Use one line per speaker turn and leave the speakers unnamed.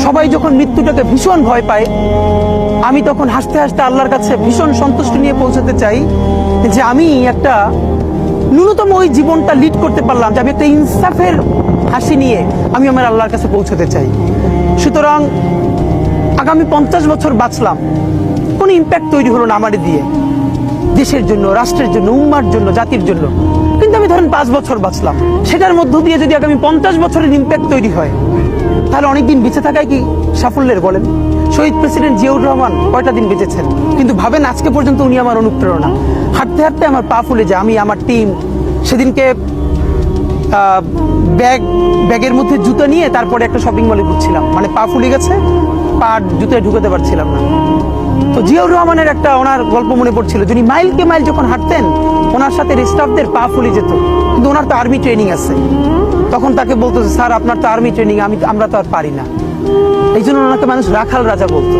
সবাই যখন মৃত্যুটাকে ভীষণ ভয় পায়, আমি তখন হাসতে হাসতে আল্লাহর কাছে ভীষণ সন্তুষ্টি নিয়ে পৌঁছাতে চাই যে আমি একটা ন্যূনতম ওই জীবনটা লিড করতে পারলাম, যে আমি একটা ইনসাফের হাসি নিয়ে আমি আমার আল্লাহর কাছে পৌঁছাতে চাই। সুতরাং আগামী 50 বছর বাঁচলাম, কোনো ইম্প্যাক্ট তৈরি হলো না আমার দিয়ে, দেশের জন্য, রাষ্ট্রের জন্য, উম্মার জন্য, জাতির জন্য। কিন্তু আমি ধরেন 5 বছর বাঁচলাম, সেটার মধ্য দিয়ে যদি আগামী 50 বছরের ইম্প্যাক্ট তৈরি হয়, তাহলে অনেকদিন বেঁচে থাকায় কি সাফল্যের বলেন? শহীদ প্রেসিডেন্ট জিয়াউর রহমান কয়টা দিন বেঁচেছেন, কিন্তু ভাবেন আজকে পর্যন্ত উনি আমার অনুপ্রেরণা। হাঁটতে হাঁটতে আমার পা ফুলে যায়। আমি, আমার টিম সেদিনকে ব্যাগের মধ্যে জুতো নিয়ে তারপরে একটা শপিং মলে ঘুরছিলাম, মানে পা ফুলে গেছে, পা জুতোয় ঢুকাতে পারছিলাম না। তো জিয়াউর রহমানের একটা ওনার গল্প মনে পড়ছিল, যিনি মাইলকে মাইল যখন হাঁটতেন, ওনার সাথে স্টাফদের পা ফুলে যেত, কিন্তু ওনার তো আর্মি ট্রেনিং আছে। তখন তাকে বলতো, স্যার আপনার তো আর্মি ট্রেনিং, আমরা তো আর পারি না। এই জন্য ওনাকে মানুষ রাখাল রাজা বলতো।